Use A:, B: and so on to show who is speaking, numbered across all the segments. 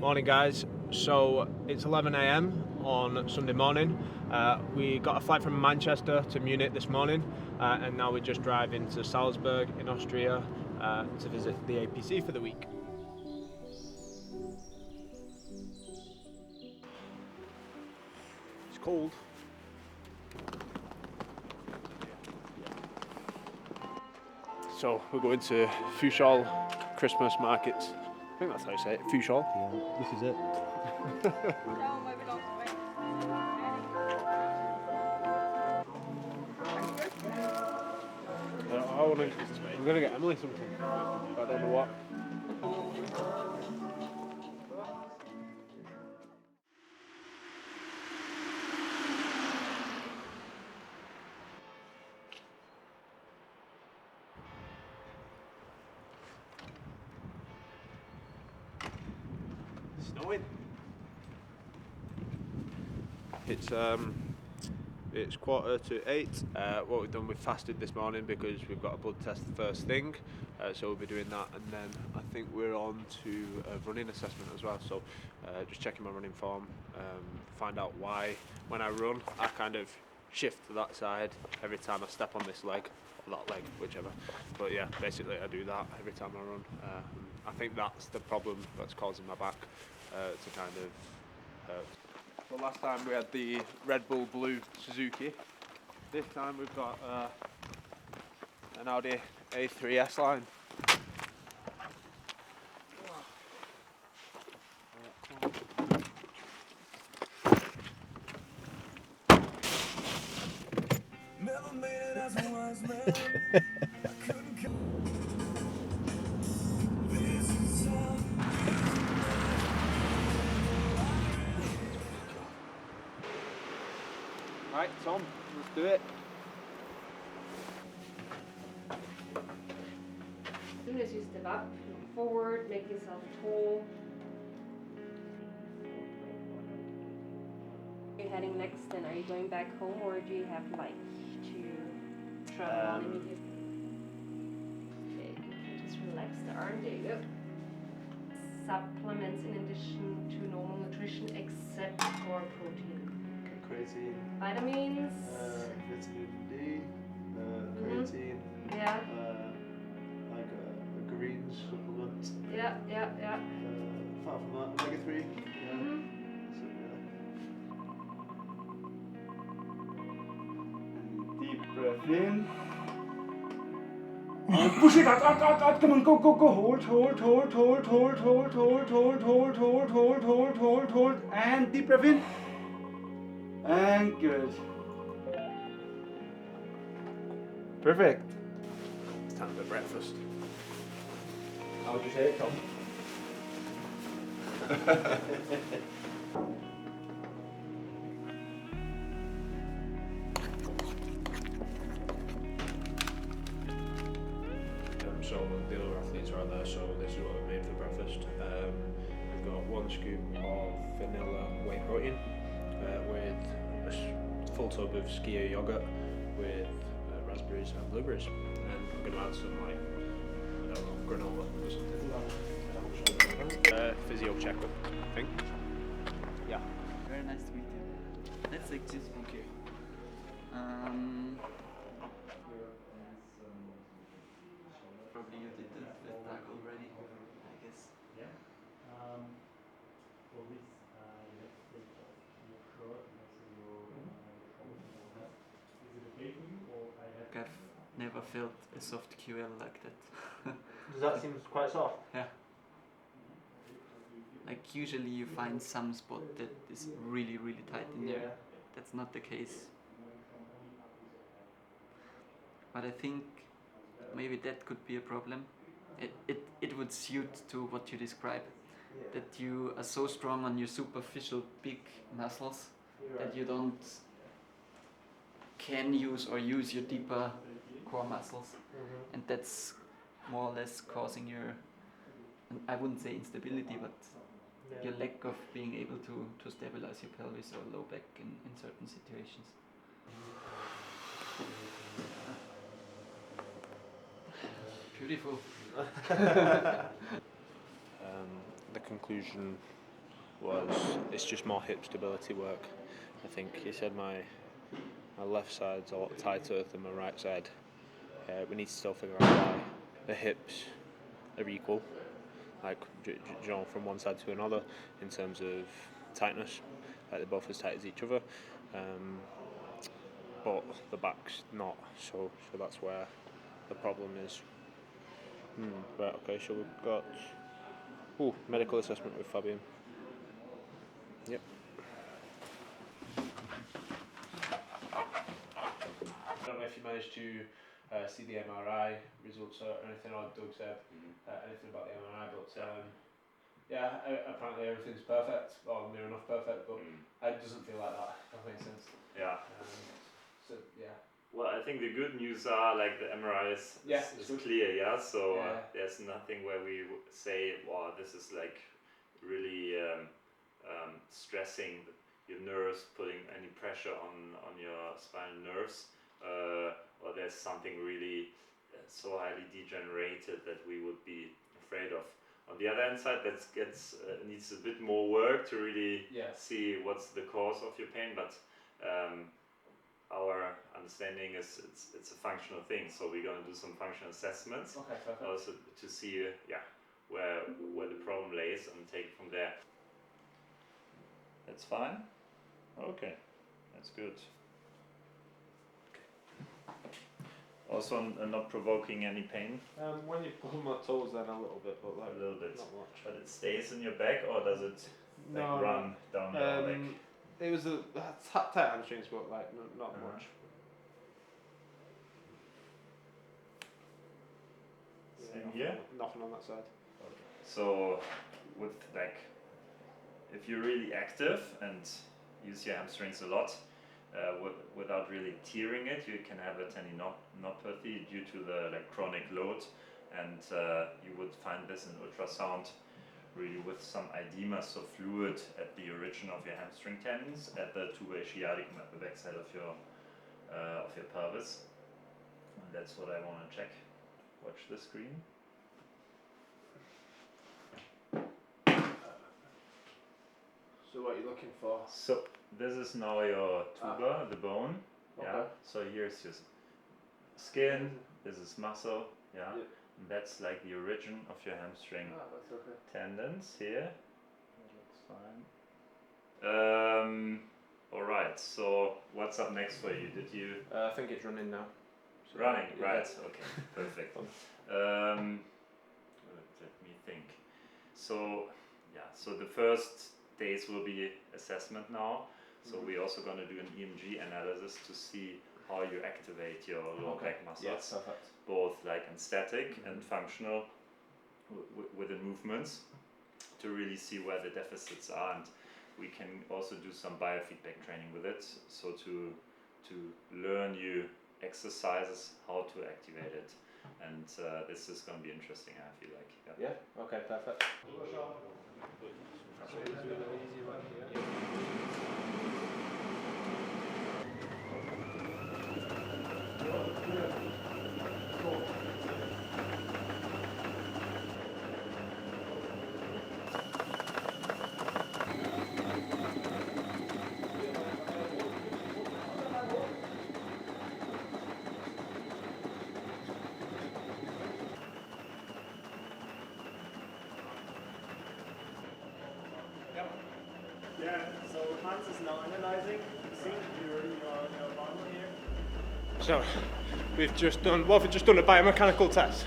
A: Morning guys, so it's 11 a.m. on Sunday morning. We got a flight from Manchester to Munich this morning and now we're just driving to Salzburg in Austria to visit the APC for the week. It's cold. So we're going to Physio Christmas markets. I think that's how you say it, Physio.
B: Yeah, this is it.
A: I'm gonna get Emily something, but I don't know what. Snowing. It's 7:45. What we've done, we've fasted this morning because we've got a blood test first thing, so we'll be doing that, and then I think we're on to a running assessment as well. So just checking my running form, find out why when I run I kind of shift to that side every time I step on this leg or that leg, whichever. But yeah, basically I do that every time I run. I think that's the problem that's causing my back to kind of hurt. Well, last time we had the Red Bull Blue Suzuki. This time we've got an Audi A3 S-Line. Right, Tom, let's do it.
C: As soon as you step up, look forward, make yourself tall. Are you heading next and are you going back home or do you have like to travel on immediately? Okay, you can just relax the arm, there you go. Supplements in addition to normal nutrition except for protein.
B: Creatine,
C: Vitamins.
B: vitamin D, creatine,
C: Yeah,
B: like a green supplement.
C: yeah.
B: Apart from that, omega-3. Yeah.
C: Mhm.
B: That's it, really. And deep breath in. And push it out, come on, go, hold, and deep breath in. And good. Perfect.
A: It's time for breakfast.
B: How would you say it, Tom?
A: So the other athletes are out there, so this is what I've made for breakfast. We've got 1 scoop of vanilla whey protein with a full tub of skyr yogurt with raspberries and blueberries, and I'm going to add some like, I don't know, granola or something. Physio checkup, I think. Yeah.
D: Very nice to meet you. Let's take this.
B: Okay.
D: Probably you did the tag already, I guess. I've never felt a soft QL like that.
B: Does that seem quite soft?
D: Yeah. Like usually you find some spot that is really tight in there. That's not the case. But I think maybe that could be a problem. It would suit to what you describe. That you are so strong on your superficial big muscles that you don't can use or use your deeper core muscles. And that's more or less causing your, I wouldn't say instability, but your lack of being able to stabilize your pelvis or low back in certain situations. Beautiful.
A: The conclusion was it's just more hip stability work. I think he said my left side's a lot tighter than my right side. We need to still figure out why the hips are equal, like from one side to another in terms of tightness, like they're both as tight as each other, but the back's not. So that's where the problem is. Right. Okay. So we've got medical assessment with Fabian. Yep. I don't know if you managed to see the MRI results or anything, or Doug said anything about the MRI, but yeah, apparently everything's perfect, or near enough perfect, but it doesn't feel like that, if that makes sense.
E: Yeah.
A: So, yeah.
E: Well, I think the good news are like the MRI is clear, yeah. So there's nothing where we say, "Wow, this is like really stressing your nerves, putting any pressure on your spinal nerves, or there's something really so highly degenerated that we would be afraid of." On the other hand side, that needs a bit more work to really see what's the cause of your pain, but. Our understanding is it's a functional thing, so we're going to do some functional assessments also to see where the problem lays and take it from there. That's fine. Okay, that's good. Also, not provoking any pain.
A: When you pull my toes, then a little bit, but like
E: a little bit.
A: not much.
E: But it stays in your back, or does it run down your leg?
A: It was a tight hamstrings, but like not much.
E: Same here?
A: Nothing on that side.
E: Okay. So, with like, if you're really active and use your hamstrings a lot, without really tearing it, you can have a tendinopathy due to the chronic load, and you would find this in ultrasound. Really with some edema, so fluid at the origin of your hamstring tendons, at the tuba ischiaticum at the backside of your pelvis. And that's what I want to check. Watch the screen.
A: So what are you looking for?
E: So this is now your tuba, the bone.
A: Okay.
E: Yeah. So here's your skin. This is muscle. Yeah.
A: Yep.
E: And that's like the origin of your hamstring
A: That's okay.
E: tendons here. That looks fine. All right. So what's up next for you? Did you?
A: I think it's running now. So
E: Running, right? Okay, perfect. Let me think. So so the first days will be assessment now. So we're also going to do an EMG analysis to see how you activate your lower back muscles.
A: Yes, perfect.
E: Both like in static and functional within movements, to really see where the deficits are, and we can also do some biofeedback training with it, so to learn you exercises how to activate it, and this is going to be interesting, I feel like.
A: Yeah, okay, perfect.
F: Yeah, so Hans is now analyzing. You see your bundle here.
A: So we've just done a biomechanical test.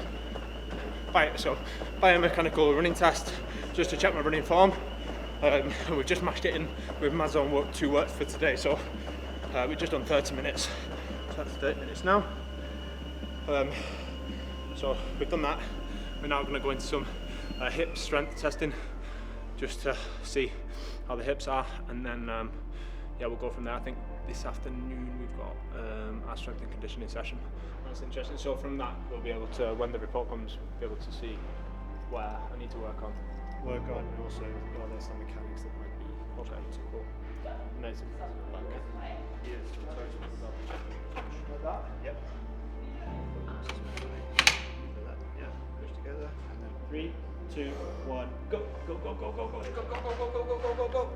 A: Biomechanical running test, just to check my running form. We've just mashed it in with my zone work 2 work for today. So we've just done 30 minutes. So that's 30 minutes now. So we've done that. We're now going to go into some hip strength testing, just to see how the hips are, and then we'll go from there. I think this afternoon we've got our strength and conditioning session. That's interesting. So from that we'll be able to, when the report comes, be able to see where I need to work on, and also there's some mechanics that might be to cool. Amazing. Like that? Yep. Yeah, push together, and then 3,
F: 2, 1, go, go, go, go, go, go, go, go, go, go, go, go, go, go, go.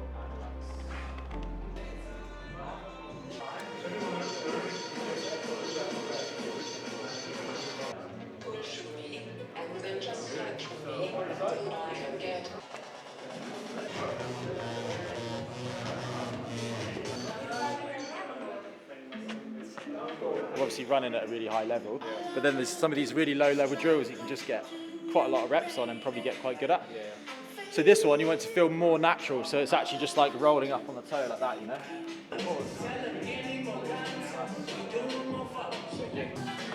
G: We're obviously running at a really high level, but then there's some of these really low level drills you can just get quite a lot of reps on and probably get quite good at. So this one you want to feel more natural, so it's actually just like rolling up on the toe like that, you know?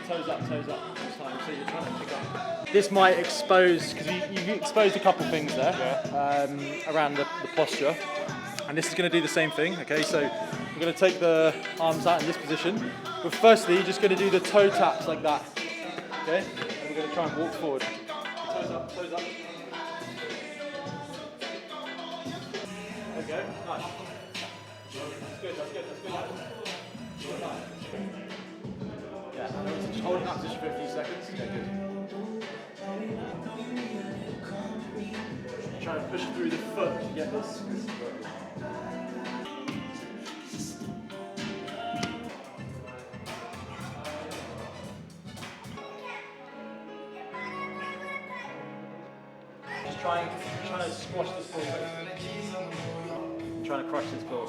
G: Toes up this time, so you're trying to pick up. This might expose, because you've exposed a couple things there around the posture, and this is going to do the same thing, okay? So we're going to take the arms out in this position, but firstly you're just going to do the toe taps like that, okay? And we're going to try and walk forward. Toes up, toes up. Okay, nice. That's good, that's good, that's good. Yeah, and just holding that position for a few seconds. Yeah, good. Try and push through the foot to get this. Just trying to squash this ball. Trying to crush this ball.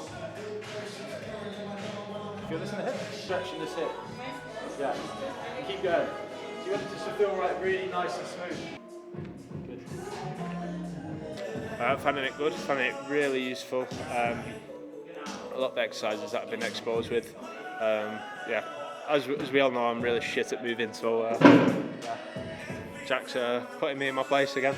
G: Feel this in the hip? Stretching this hip. Yeah. And keep going. So you want it just to feel really nice and smooth. Good.
A: Finding it good, finding it really useful. A lot of the exercises that I've been exposed with. Yeah, as we all know, I'm really shit at moving, so Jack's putting me in my place again.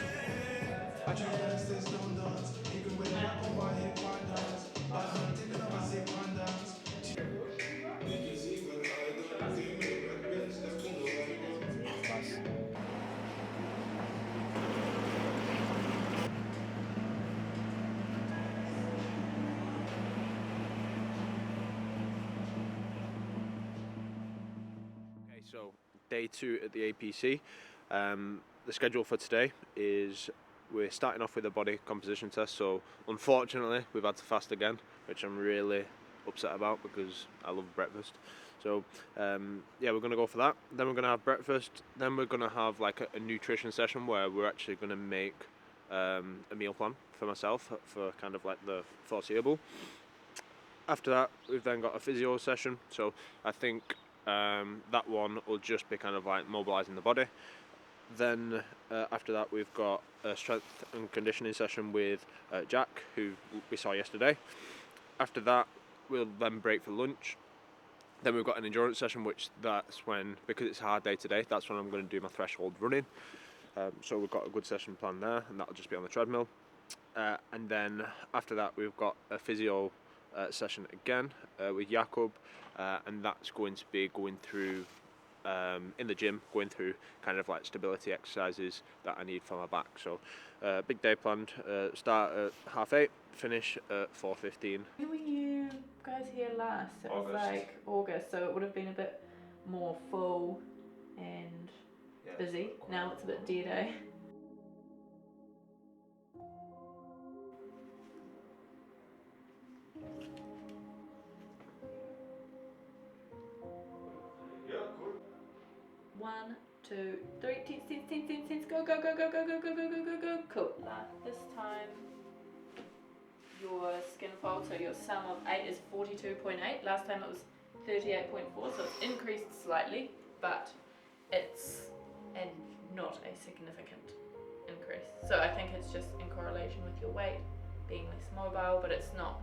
A: So day 2 at the APC. The schedule for today is we're starting off with a body composition test. So unfortunately we've had to fast again, which I'm really upset about because I love breakfast. So yeah, we're going to go for that. Then we're going to have breakfast. Then we're going to have like a nutrition session where we're actually going to make a meal plan for myself for kind of like the foreseeable. After that, we've then got a physio session. So I think that one will just be kind of like mobilising the body. Then after that we've got a strength and conditioning session with Jack, who we saw yesterday. After that we'll then break for lunch. Then we've got an endurance session, which that's when, because it's a hard day today, that's when I'm going to do my threshold running. So we've got a good session planned there, and that'll just be on the treadmill. And then after that we've got a physio session again with Jakob, and that's going to be going through in the gym, going through kind of like stability exercises that I need for my back. So big day planned. Start at 8:30, finish at 4:15.
H: When were you guys here last? It was like August, so it would have been a bit more full and busy. Now it's a bit dead, eh? One, two, three, 10, go, go, go, go, go, go, go, go, go, go, go. Cool. This time your skin fold, so your sum of 8 is 42.8. Last time it was 38.4, so it's increased slightly, but it's not a significant increase. So I think it's just in correlation with your weight being less mobile, but it's not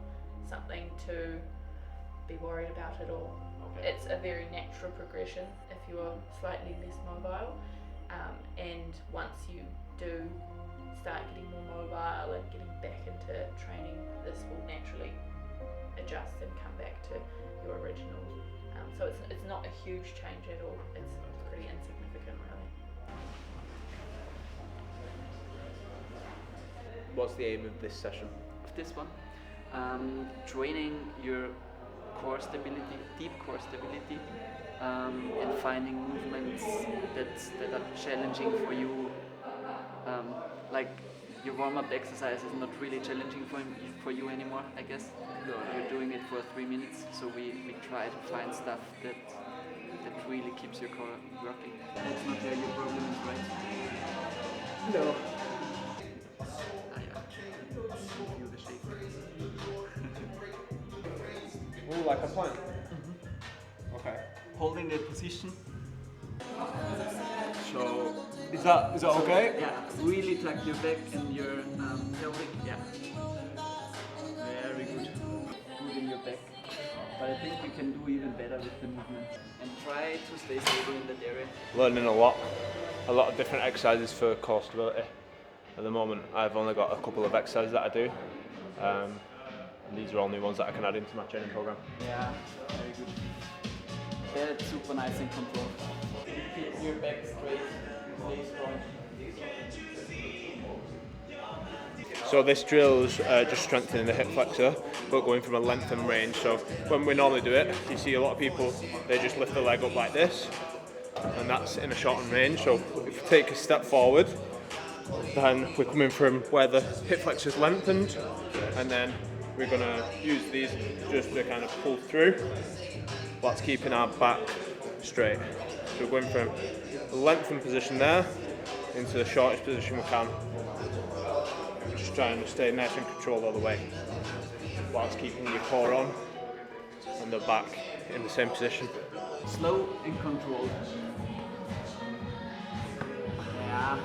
H: something to be worried about at all. Okay. It's a very natural progression if you are slightly less mobile, and once you do start getting more mobile and getting back into training, this will naturally adjust and come back to your original. So it's not a huge change at all. It's pretty insignificant, really.
A: What's the aim of this session?
D: Of this one, training your core stability, deep core stability, and finding movements that are challenging for you like your warm-up exercise is not really challenging for you anymore, I guess.
A: No.
D: You're doing it for 3 minutes, so we try to find stuff that really keeps your core working. That's not where your problem is, right?
A: No.
D: Ah, yeah. Feel the shake.
A: Oh, like a plank? Okay.
D: Holding the position.
A: So, is that okay?
D: Yeah, really tuck your back and your pelvic. Yeah. Very good. Good in your back. But I think you can do even better with the movement. And try to stay stable in that area.
A: Learning a lot of different exercises for core stability. At the moment, I've only got a couple of exercises that I do. And these are all new ones that I can add into my training program.
D: Yeah, very good. That's super nice and control. Keep your back straight, stay strong.
A: So this drill's just strengthening the hip flexor, but going from a length and range. So when we normally do it, you see a lot of people, they just lift the leg up like this, and that's in a shortened range. So if we take a step forward, then we're coming from where the hip flexor's lengthened, and then we're going to use these just to kind of pull through, whilst keeping our back straight. So we're going from the lengthened position there into the shortest position we can. Just trying to stay nice and controlled all the way, whilst keeping your core on and the back in the same position.
D: Slow and controlled. Yeah.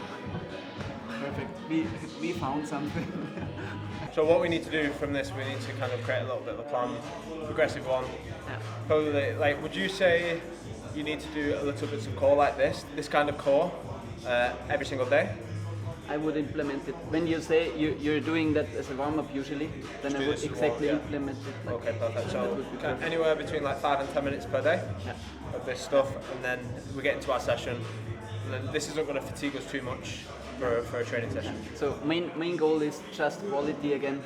D: Perfect. We found something.
A: So what we need to do from this, we need to kind of create a little bit of a plan, progressive one.
D: Yeah.
A: Probably, like, would you say you need to do a little bit of core like this kind of core, every single day?
D: I would implement it. When you say you're doing that as a warm-up usually, then I would exactly implement it. Like
A: Okay, perfect. So
D: that would be perfect.
A: anywhere between like 5 and 10 minutes per day
D: Yeah.
A: of this stuff, and then we get into our session. And then this isn't going to fatigue us too much for a training session.
D: So main goal is just quality again.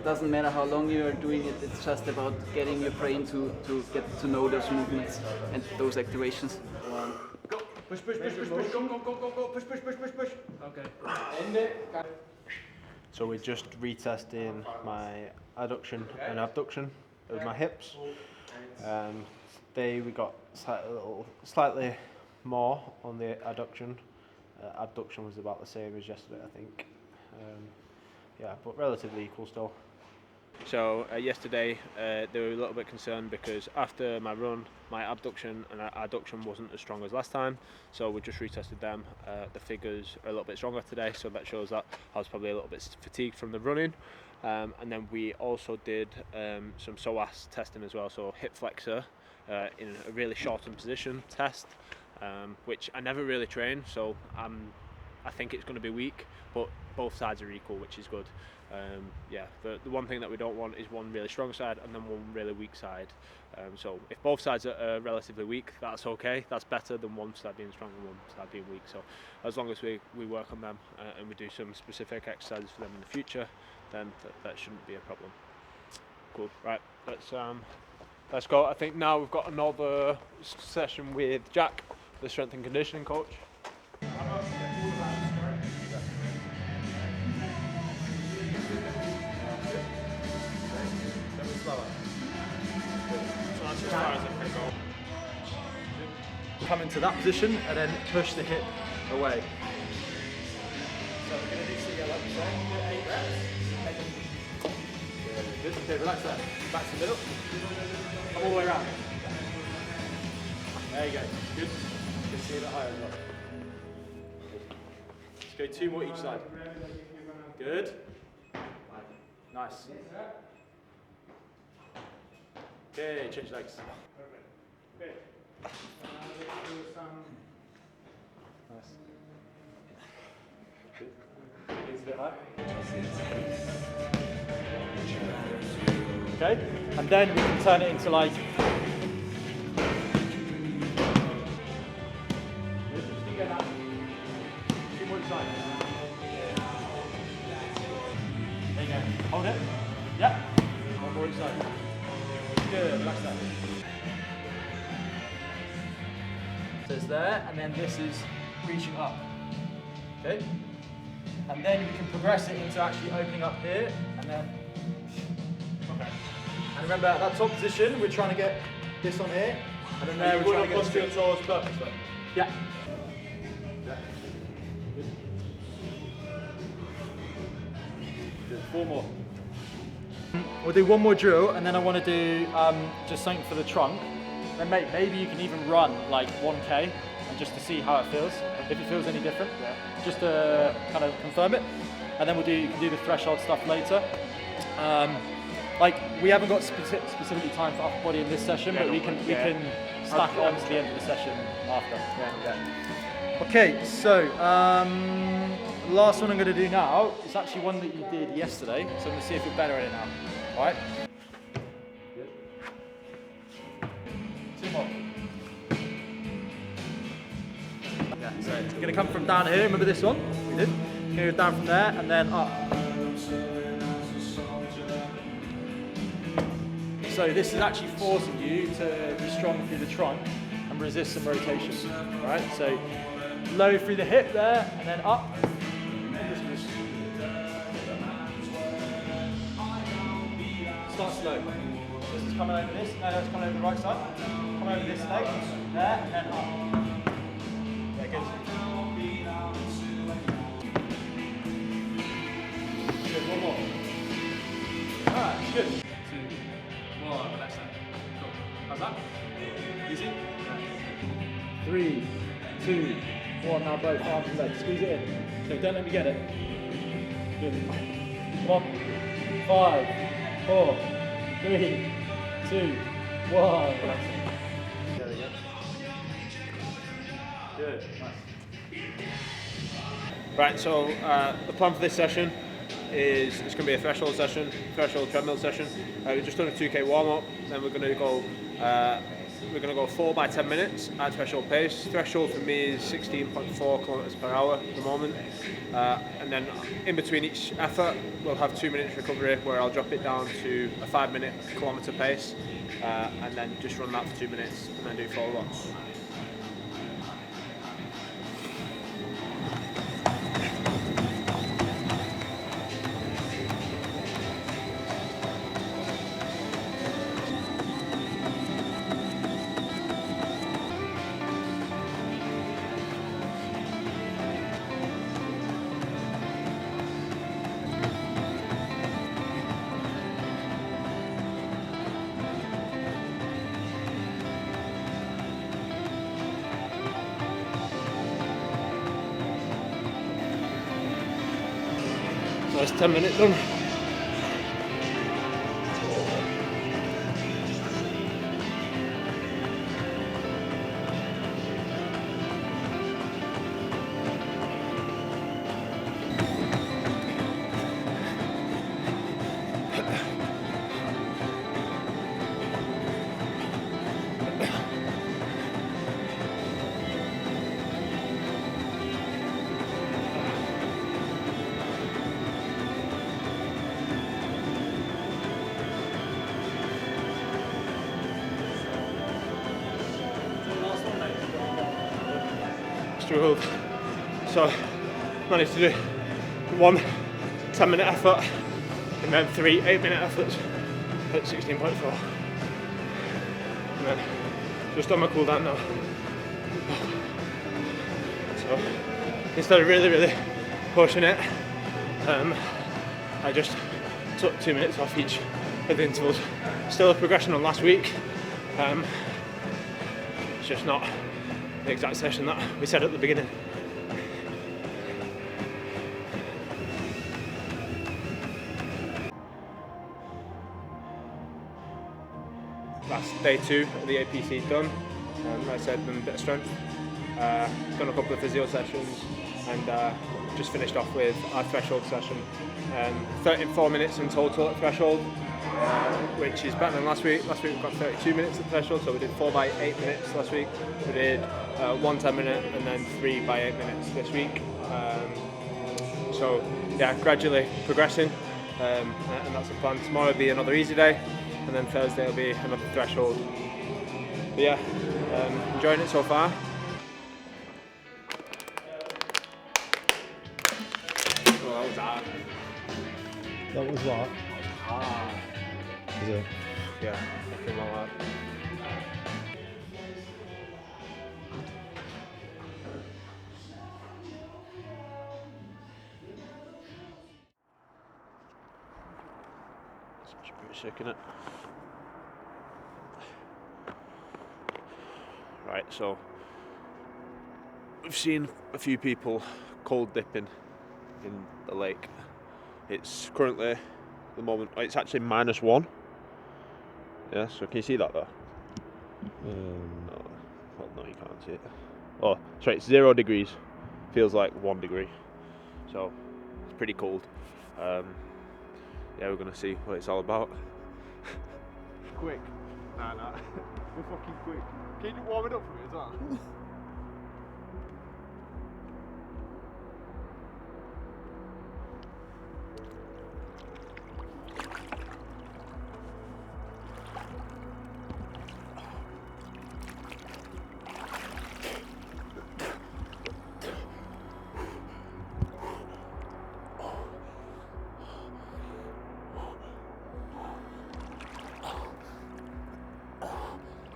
D: Doesn't matter how long you are doing it, it's just about getting your brain to get to know those movements and those activations.
G: Go. Push, push, push, push, push. Go, go, go, go, go. Push, push, push, push, push. Okay. End it.
A: So we're just retesting my adduction and abduction of my hips. Today we got slightly more on the adduction. Abduction was about the same as yesterday, I think. Yeah, but relatively equal still. So yesterday they were a little bit concerned because after my run, my abduction and adduction wasn't as strong as last time. So we just retested them. The figures are a little bit stronger today, so that shows that I was probably a little bit fatigued from the running. And then we also did some psoas testing as well, so hip flexor in a really shortened position test, which I never really train, so I think it's going to be weak, but both sides are equal, which is good. Yeah, the one thing that we don't want is one really strong side and then one really weak side. So if both sides are relatively weak, that's okay. That's better than one side being strong and one side being weak. So as long as we work on them and we do some specific exercises for them in the future, then that shouldn't be a problem. Cool. Right, let's go. I think now we've got another session with Jack, the strength and conditioning coach.
G: Come into that position and then push the hip away. So we're going to do CL like before. 8 reps. Good. Okay, relax there. Back to the middle. Come all the way around. There you go. Good. You can see it higher as well. Let's go 2 more each side. Good. Nice. Okay, change legs.
F: Okay.
G: Nice. Good. Knees a bit high. Okay, and then we can turn it into like. Good. Just keep going up. 2 more each side. There you go. Hold it. Yep. 1 more each side. Good. Relax that. So it's there, and then this is reaching up. Okay? And then you can progress it into actually opening up here, and then, okay. And remember, at that top position, we're trying to get this on here, and then there we're trying to get
A: your toes purposely.
G: Yeah. Good. 4 more. We'll do 1 more drill, and then I want to do just something for the trunk. Then maybe you can even run like 1K, and just to see how it feels. If it feels any different, just to kind of confirm it. And then you can do the threshold stuff later. Like we haven't got specifically time for upper body in this session, but we can stack it on to the end of the session after. Okay, so the last one I'm going to do now is actually one that you did yesterday, so I'm going to see if you're better at it now. All right? Good. 2 more. Yeah, so you're going to come from down here, remember this one? We did. You're going to go down from there and then up. So this is actually forcing you to be strong through the trunk and resist some rotation. All right, so low through the hip there and then up. Start slow. This is coming over this, no, it's coming over the right side. Come over this leg, there, and then up. Yeah, good. Good, 1 more. Alright, good. 2, 1, relax that. Cool. How's that? Easy? 3, 2, 1, now both arms and legs. Squeeze it in. So don't let me get it. Good. Come on. 5, 4, 3, 2, 1. Relax it. There we go. Good. Nice.
A: Right, so the plan for this session is it's going to be a threshold session, threshold treadmill session. We've just done a 2K warm-up, then we're going to go 4 by 10 minutes at threshold pace. Threshold for me is 16.4 kilometers per hour at the moment. And then in between each effort, we'll have 2 minutes recovery where I'll drop it down to a 5-minute kilometer pace, and then just run that for 2 minutes and then do follow-ups. So that's 10 minutes done. Struggled. So managed to do 1 10-minute effort and then 3 8-minute efforts at 16.4. And then just on my cool down now. So instead of really pushing it, I just took 2 minutes off each of the intervals. Still a progression on last week. It's just not the exact session that we said at the beginning. That's day 2 of the APC done. Like I said, done a bit of strength, done a couple of physio sessions, and just finished off with our threshold session. 34 minutes in total at threshold, which is better than last week. Last week we got 32 minutes at threshold, so we did 4 by 8 minutes last week. We did 1 10-minute and then 3 by 8 minutes this week. So yeah, gradually progressing, and that's the plan. Tomorrow will be another easy day, and then Thursday will be another threshold. But yeah, enjoying it so far. was hard.
I: That was what?
A: Hard.
I: Is it?
A: Yeah, fucking well hard. It's actually pretty sick, isn't it? Right, so we've seen a few people cold dipping in the lake. It's currently, at the moment, it's actually -1. Yeah, so can you see that there? No, well, no, you can't see it. Oh, sorry, it's 0 degrees. Feels like 1 degree. So it's pretty cold. Yeah, we're gonna see what it's all about. Quick. Nah. We're fucking quick. Can you warm it up for me as well?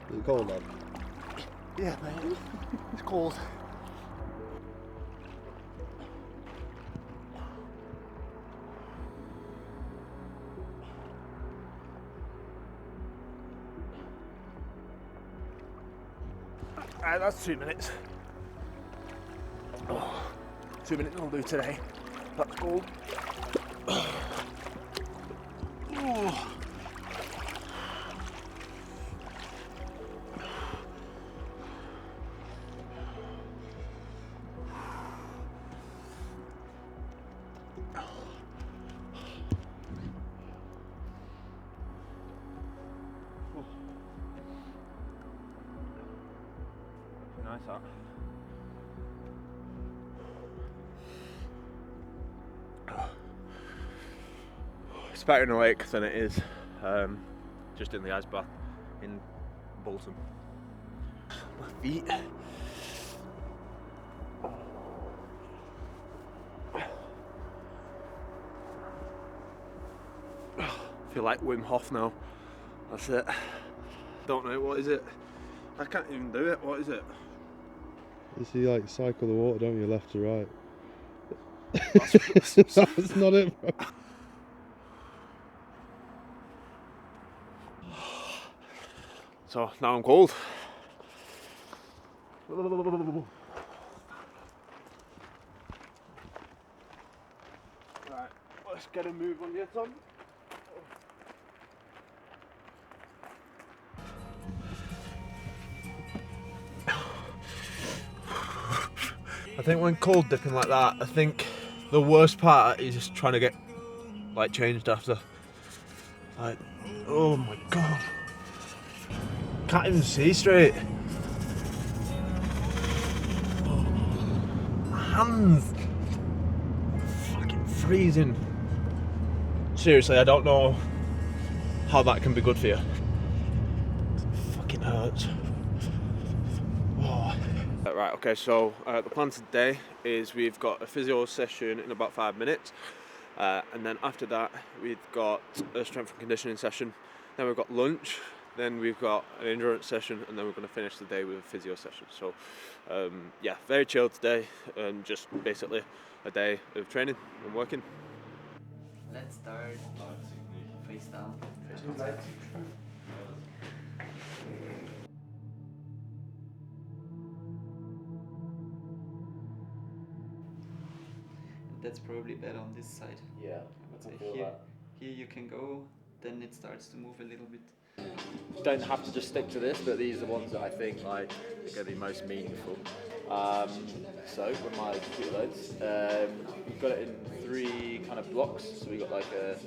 I: Is it cold, lad?
A: Yeah, mate. It's cold. Alright, that's 2 minutes. Oh, 2 minutes will do today. That's cold. Oh. Nice that. It's better in the lake than it is just in the ice bath in Bolton. My feet. I feel like Wim Hof now. That's it. Don't know, what is it? I can't even do it. What is it?
I: You see, like, cycle the water, don't you, left to right?
A: That's
I: not it, bro.
A: So now I'm cold. Right, let's get a move on your Tom. I think when cold dipping like that, I think the worst part is just trying to get like changed after. Like, oh my god. Can't even see straight. My hands fucking freezing. Seriously, I don't know how that can be good for you. It fucking hurts. Oh. Right, okay, so the plan today is we've got a physio session in about 5 minutes, and then after that we've got a strength and conditioning session, then we've got lunch, then we've got an endurance session, and then we're going to finish the day with a physio session. So yeah, very chilled today, and just basically a day of training and working.
D: Let's start face down. That's probably better on this side.
G: Yeah,
D: I would say here you can go, then it starts to move a little bit.
G: You don't have to just stick to this, but these are the ones that I think like are going to be most meaningful. So with my computer loads, we've got it in 3 kind of blocks. So we got like a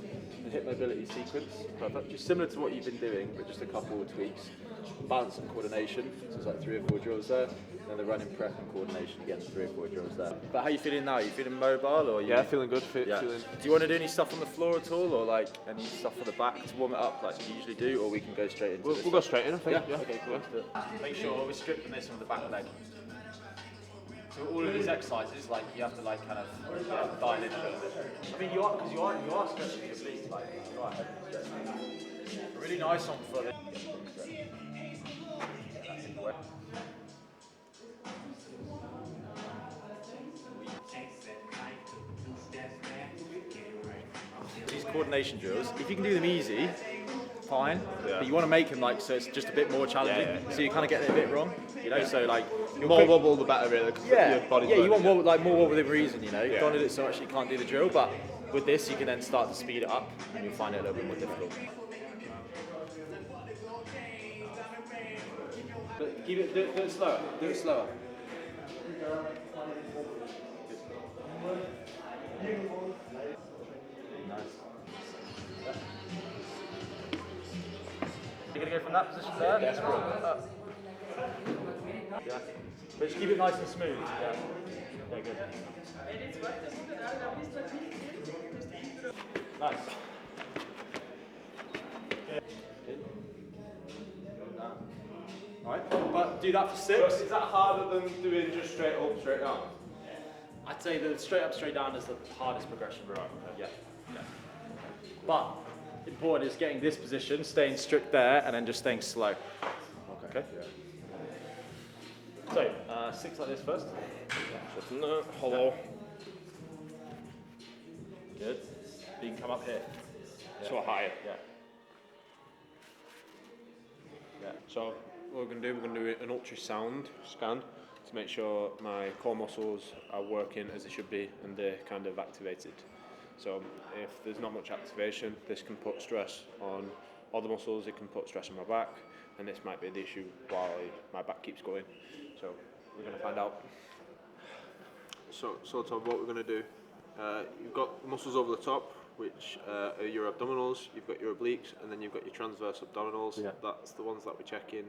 G: hip mobility sequence, just similar to what you've been doing, but just a couple of tweaks. Balance and coordination, so it's like 3 or 4 drills there. Then the running prep and coordination again, 3 or 4 drills there. But how are you feeling now? Are you feeling mobile or?
A: Yeah, feeling good.
G: Yeah.
A: Feeling.
G: Do you want to do any stuff on the floor at all, or like any stuff for the back to warm it up, like you usually do, or we can go straight into this?
A: We'll go straight in, I think.
G: Yeah. Okay, cool. Make sure we strip the this from the back leg. So all of these exercises, like you have to like kind of dial in a little bit. I mean, you are because you are stretching your obliques, like you are heavily stretching. A really nice one for the. These coordination drills, if you can do them easy, fine.
A: Yeah.
G: But you want to make them like so it's just a bit more challenging.
A: Yeah.
G: So you kind of get it a bit wrong, you know. So like
A: The more wobble, the better, really. 'Cause your body's
G: you want
A: learning
G: more more within reason, you know.
A: Yeah.
G: Don't do it so much that you can't do the drill, but with this you can then start to speed it up, and you'll find it a little bit more difficult. But keep it, do it slower. Do it slower. You're going to go from that position there? Yes, bro. Yeah. But just keep it nice and smooth. Yeah. Yeah, good. Nice. Alright, but do that for 6.
A: Is that harder than doing just straight up, straight down?
G: I'd say the straight up, straight down is the hardest progression. Right, okay. Yeah. But important is getting this position, staying strict there, and then just staying slow. Okay. So, 6 like this first.
A: Just from the hollow.
G: Good. You can come up here.
A: So higher.
G: Yeah. Yeah.
A: So what we're going to do an ultrasound scan to make sure my core muscles are working as they should be and they're kind of activated. So if there's not much activation, this can put stress on all the muscles, it can put stress on my back, and this might be the issue why my back keeps going. So we're going to find out. So Tom, what we're going to do, you've got the muscles over the top, which are your abdominals, you've got your obliques, and then you've got your transverse abdominals.
I: Yeah.
A: That's the ones that we check in,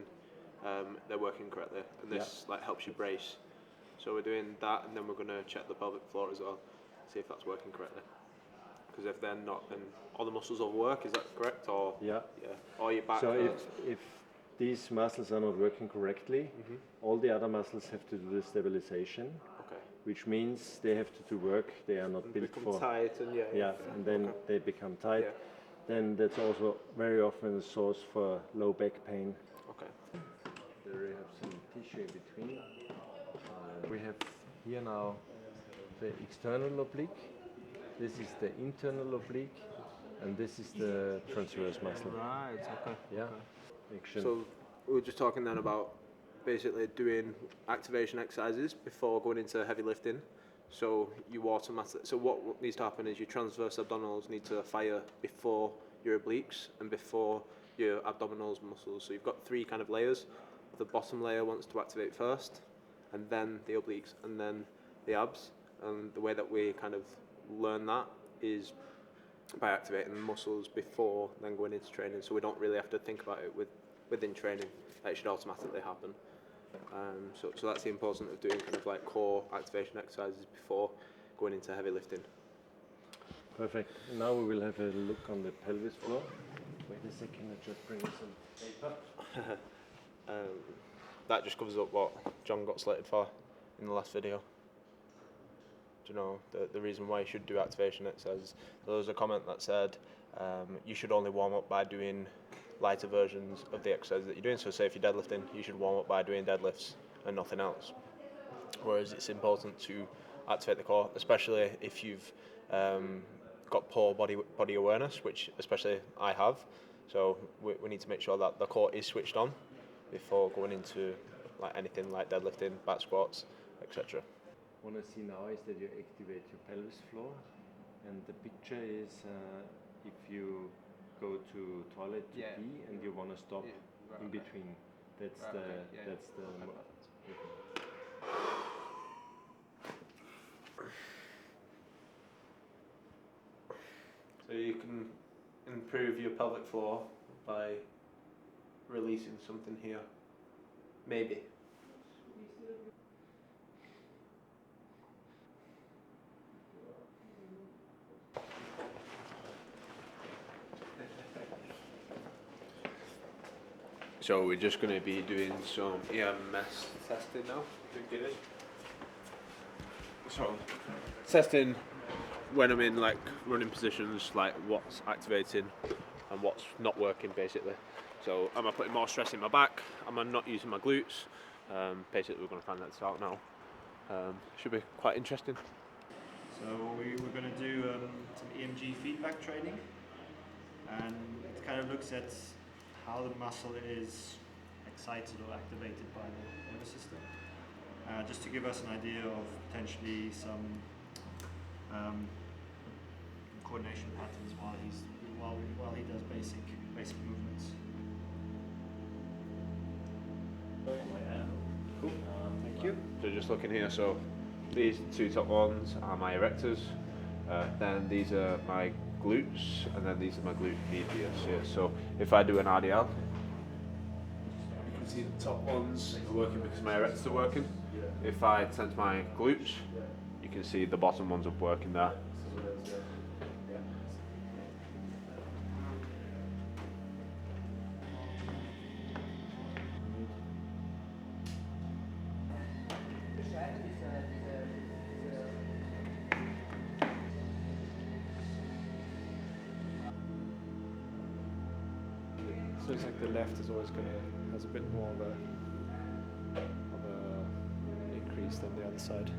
A: they're working correctly, and this like helps you brace. So we're doing that, and then we're going to check the pelvic floor as well, see if that's working correctly. Because if they're not, then all the muscles overwork, is that correct? Or
I: Yeah.
A: or your back
I: So
A: hurts.
I: if these muscles are not working correctly, all the other muscles have to do the stabilization,
A: Okay.
I: which means they have to do work they are not
A: And
I: built
A: become
I: for.
A: tight and
I: And then they become tight.
A: Yeah.
I: Then that's also very often a source for low back pain.
A: Okay.
I: There we have some tissue in between. We have here now the external oblique. This is the internal oblique, and this is the transverse muscle.
A: Right. Okay.
I: Yeah. Action.
A: So we were just talking then about basically doing activation exercises before going into heavy lifting. So you automatically. So what needs to happen is your transverse abdominals need to fire before your obliques and before your abdominals muscles. So you've got 3 kind of layers. The bottom layer wants to activate first, and then the obliques, and then the abs. And the way that we kind of learn that is by activating the muscles before then going into training. So we don't really have to think about it within training. It should automatically happen. So that's the importance of doing kind of like core activation exercises before going into heavy lifting.
I: Perfect. Now we will have a look on the pelvis floor. Wait a second, I just bring some paper.
A: That just covers up what John got slated for in the last video. Do you know the reason why you should do activation exercises? There was a comment that said you should only warm up by doing lighter versions of the exercise that you're doing. So say if you're deadlifting, you should warm up by doing deadlifts and nothing else. Whereas it's important to activate the core, especially if you've got poor body awareness, which especially I have. So we need to make sure that the core is switched on before going into like anything like deadlifting, back squats, etc.
I: What I see now is that you activate your pelvis floor, and the picture is if you go to toilet to pee and you want to stop in between. That's
A: So you can improve your pelvic floor by releasing something here. Maybe. So we're just going to be doing some EMS testing now to get it. So, testing when I'm in like running positions, like what's activating and what's not working basically. So am I putting more stress in my back? Am I not using my glutes? Basically we're going to find that out now. Should be quite interesting.
F: So we're going to do some EMG feedback training, and it kind of looks at how the muscle is excited or activated by the nervous system, just to give us an idea of potentially some coordination patterns while he does basic movements.
A: Cool.
F: Thank you.
A: So just looking here, so these two top ones are my erectors, then these are my glutes, and then these are my glute medius here. So if I do an RDL, you can see the top ones are working because my erectors are working. If I tense my glutes, you can see the bottom ones are working there.
J: So it's like the left is always has a bit more of a increase than the other side.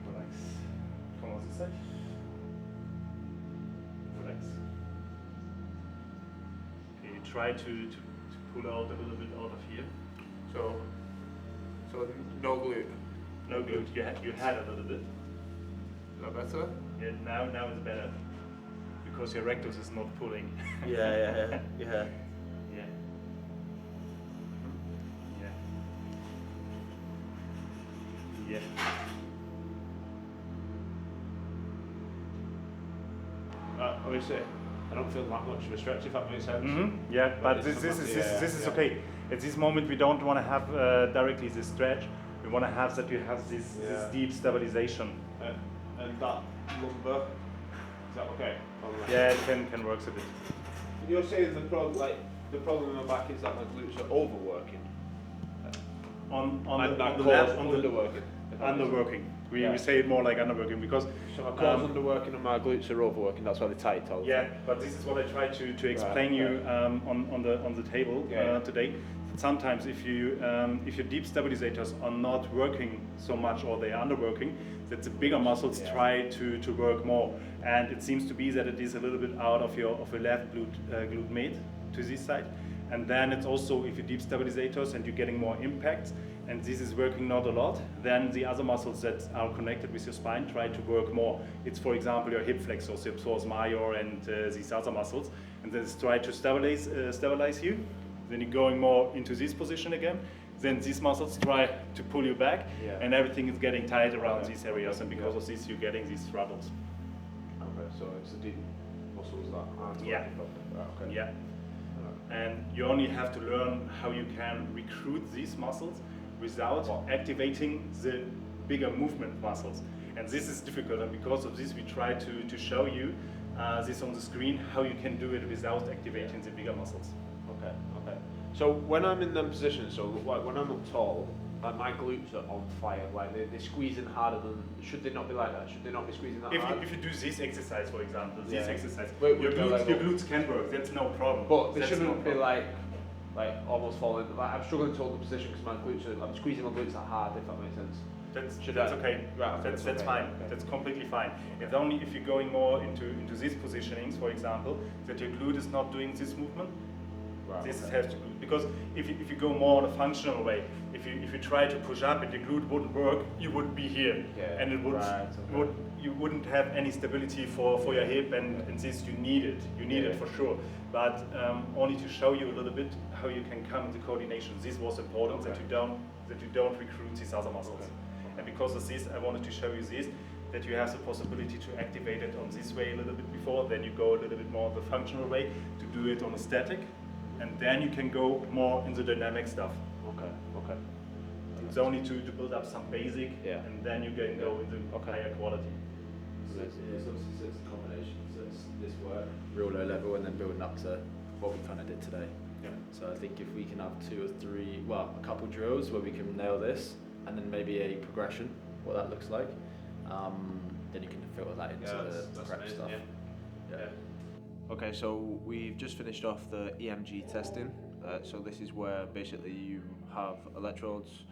F: Relax. Come on this side. Relax. Okay, you try to pull out a little bit out of here.
A: So no glute.
F: No glute. You had a little bit.
A: Is that better?
F: Yeah, now it's better. Because your rectus is not pulling.
A: Yeah.
F: Yeah. Yeah.
A: Obviously, I don't feel that much of a stretch, if that makes sense.
F: Mm-hmm. Yeah, but this is okay. At this moment, we don't want to have directly this stretch. We want to have that you have this deep stabilization.
A: And that lumbar, is that okay?
F: Yeah, it can work a bit.
A: You're saying the problem in my back is that my glutes are overworking.
F: On
A: And that
F: the
A: cause
F: left,
A: underworking.
F: underworking. We say it more like underworking because
A: So my core's underworking and my glutes are overworking. That's why they're tight all the time.
F: but this is what I try to explain you on the table today. Sometimes if your deep stabilizators are not working so much or they are underworking, that the bigger muscles try to work more, and it seems to be that it is a little bit out of your left glute med to this side, and then it's also if you deep stabilizators and you're getting more impact, and this is working not a lot, then the other muscles that are connected with your spine try to work more. It's for example your hip flexors, your psoas major, and these other muscles, and then try to stabilize you. Then you're going more into this position again. Then these muscles try to pull you back, and everything is getting tight around these areas, and because of this, you're getting these struggles.
A: Okay, so it's the deep muscles that aren't working properly. Okay.
F: Yeah. And you only have to learn how you can recruit these muscles without activating the bigger movement muscles. And this is difficult, and because of this, we try to show you this on the screen, how you can do it without activating the bigger muscles.
A: Okay. So when I'm in them positions, so like when I'm up tall, like my glutes are on fire. Like they're squeezing harder than. Should they not be like that? Should they not be squeezing that hard?
F: If you do this exercise, for example, this exercise,
A: Wait,
F: your glutes can work. That's no problem.
A: But they
F: That's
A: shouldn't
F: no
A: be
F: problem.
A: like almost falling. Like I'm struggling to hold the position because my glutes are. I'm squeezing my glutes that hard. If that makes sense.
F: That's okay.
A: Right,
F: That's
A: okay.
F: fine.
A: Okay.
F: That's completely fine. If only if you're going more into these positionings, for example, that your glute is not doing this movement.
A: Right,
F: This
A: okay.
F: has to be, because if you go more on a functional way, if you try to push up and your glute wouldn't work, you would be here, and it would you wouldn't have any stability for your hip, and this you need it. You need it for sure. But only to show you a little bit how you can come into coordination. This was important that you don't recruit these other muscles. And because of this, I wanted to show you this, that you have the possibility to activate it on this way a little bit before, then you go a little bit more the functional way to do it on a static, and then you can go more in the dynamic stuff.
A: Okay.
F: It's only to build up some basic, and then you can go into higher quality.
K: So it's obviously it's a combination. So it's this work, real low level, and then building up to what we kind of did today.
F: Yeah.
K: So I think if we can have 2 or 3, well, a couple drills where we can nail this, and then maybe a progression, what that looks like. Then you can filter that into the prep
A: amazing,
K: stuff.
A: Yeah. Okay, so we've just finished off the EMG testing. So this is where basically you have electrodes,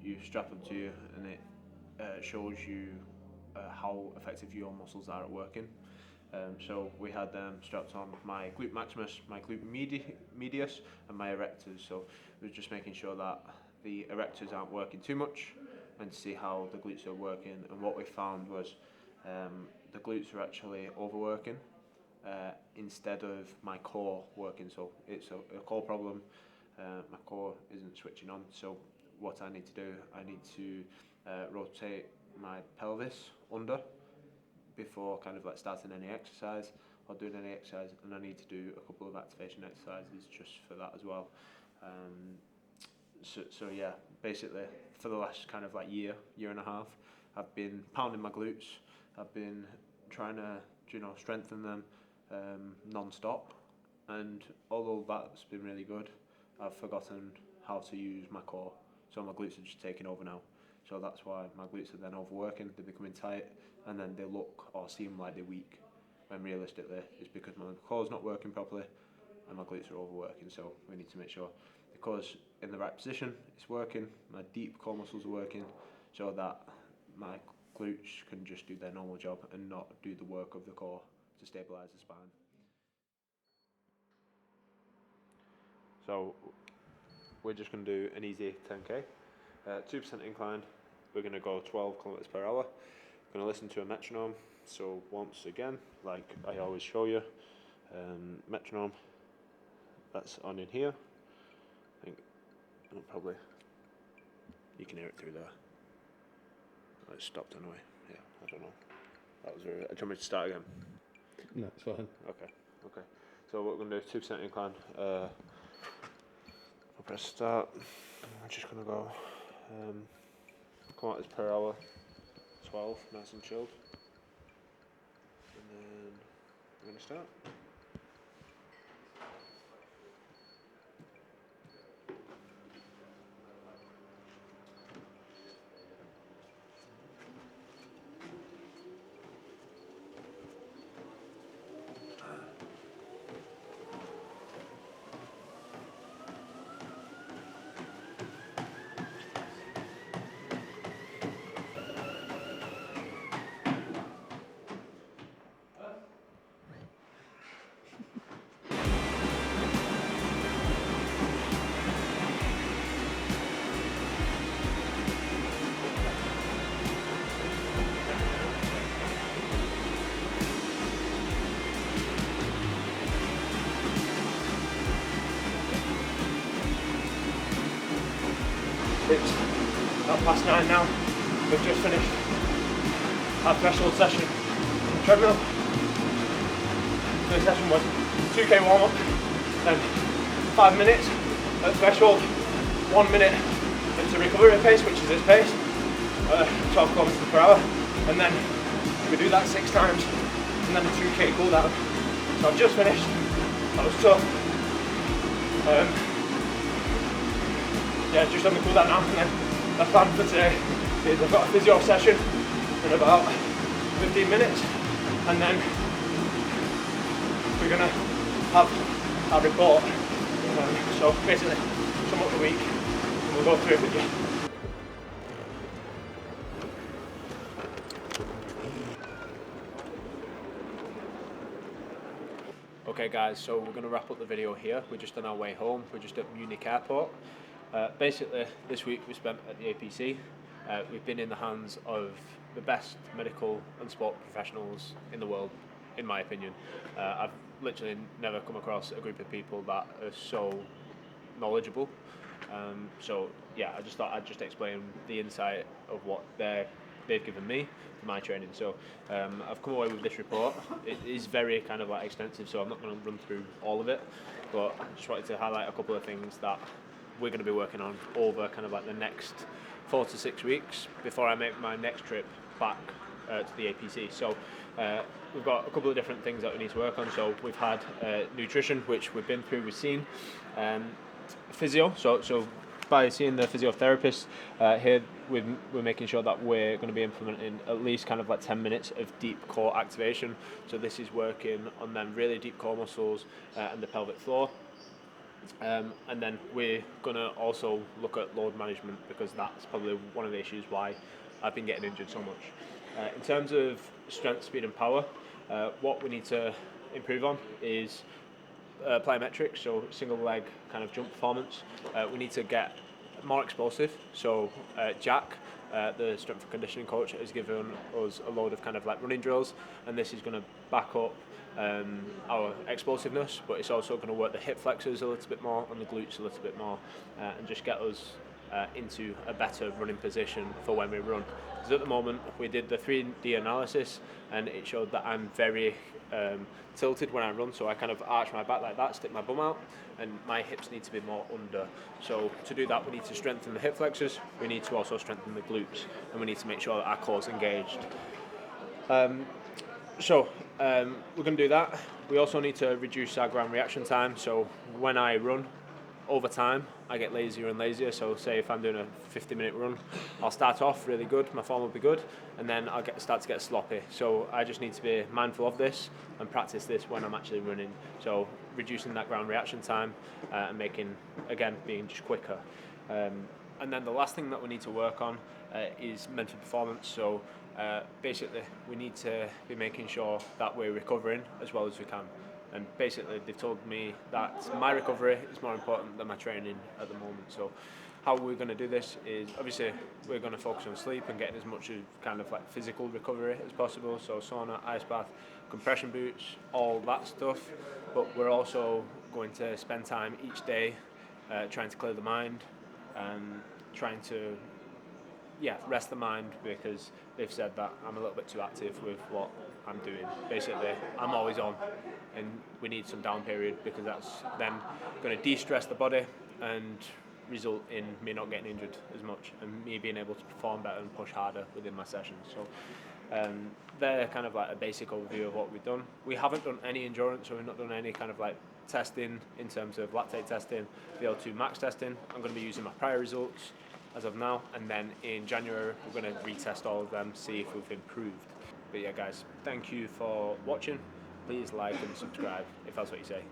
A: you strap them to you, and it shows you how effective your muscles are at working. So we had them strapped on my glute maximus, my glute medius, and my erectors. So it was just making sure that the erectors aren't working too much, and to see how the glutes are working. And what we found was the glutes are actually overworking instead of my core working. So it's a core problem. My core isn't switching on. So what I need to do, I need to rotate my pelvis under before kind of like starting any exercise or doing any exercise, and I need to do a couple of activation exercises just for that as well. So yeah, basically for the last kind of like year and a half, I've been pounding my glutes. I've been trying to, strengthen them non-stop, and although that's been really good, I've forgotten how to use my core. So my glutes are just taking over now. So that's why my glutes are then overworking, they're becoming tight, and then they look or seem like they're weak, when realistically it's because my core's not working properly and my glutes are overworking. So we need to make sure the core's in the right position, it's working, my deep core muscles are working, so that my glutes can just do their normal job and not do the work of the core to stabilise the spine. So we're just going to do an easy 10k, 2% incline. We're going to go 12 kilometers per hour. We're going to listen to a metronome. So once again, like I always show you, metronome, that's on in here. I think probably you can hear it through there. Oh, it stopped anyway. Yeah, I don't know. That was do you want me to start again?
J: No, it's fine.
A: Okay. So what we're going to do, 2% incline. I'll press start. I'm just going to go kilometers per hour, 12, nice and chilled. And then we're going to start.
G: It's 9:30 now. We've just finished our threshold session on the treadmill. The session was 2k warm up, then 5 minutes at threshold, 1 minute into recovery pace, which is its pace, 12 kilometers per hour, and then we do that 6 times, and then a 2k cool down. So I've just finished. That was tough. Yeah, just on the cool down now, and then the plan for today is I've got a physio session in about 15 minutes, and then we're gonna have our report. So basically, sum up the week, and we'll go through it with you. Okay guys, so we're going to wrap up the video here. We're just on our way home. We're just at Munich Airport. Basically, this week we spent at the APC. We've been in the hands of the best medical and sport professionals in the world, in my opinion. I've literally never come across a group of people that are so knowledgeable. So yeah, I just thought I'd just explain the insight of what they've given me for my training. So I've come away with this report. It is very kind of like extensive, so I'm not going to run through all of it, but I just wanted to highlight a couple of things that we're going to be working on over kind of like the next 4 to 6 weeks before I make my next trip back to the APC. So we've got a couple of different things that we need to work on. So we've had nutrition, which we've been through, we've seen. Physio, so
A: by seeing the physiotherapist here, we're making sure that we're going to be implementing at least kind of like 10 minutes of deep core activation. So this is working on them really deep core muscles and the pelvic floor. And then we're going to also look at load management, because that's probably one of the issues why I've been getting injured so much. In terms of strength, speed and power, what we need to improve on is plyometrics, so single leg kind of jump performance. We need to get more explosive, so Jack, the strength and conditioning coach, has given us a load of kind of like running drills, and this is going to back up our explosiveness, but it's also going to work the hip flexors a little bit more and the glutes a little bit more, and just get us into a better running position for when we run. Because at the moment we did the 3D analysis and it showed that I'm very tilted when I run, so I kind of arch my back like that, stick my bum out, and my hips need to be more under. So to do that we need to strengthen the hip flexors, we need to also strengthen the glutes, and we need to make sure that our core's engaged. So we're going to do that. We also need to reduce our ground reaction time, so when I run, over time I get lazier and lazier. So say if I'm doing a 50-minute run, I'll start off really good, my form will be good, and then I'll start to get sloppy. So I just need to be mindful of this and practice this when I'm actually running. So reducing that ground reaction time and being just quicker. And then the last thing that we need to work on is mental performance. So basically we need to be making sure that we're recovering as well as we can. And basically they've told me that my recovery is more important than my training at the moment. So how we're going to do this is, obviously we're going to focus on sleep and getting as much of kind of like physical recovery as possible. So sauna, ice bath, compression boots, all that stuff. But we're also going to spend time each day trying to clear the mind and trying to rest the mind, because they've said that I'm a little bit too active with what I'm doing. Basically, I'm always on, and we need some down period, because that's then going to de-stress the body and result in me not getting injured as much and me being able to perform better and push harder within my sessions. So they're kind of like a basic overview of what we've done. We haven't done any endurance, so we've not done any kind of like testing in terms of lactate testing, VO2 max testing. I'm going to be using my prior results as of now, and then in January we're going to retest all of them, see if we've improved. But yeah guys, thank you for watching. Please like and subscribe if that's what you say.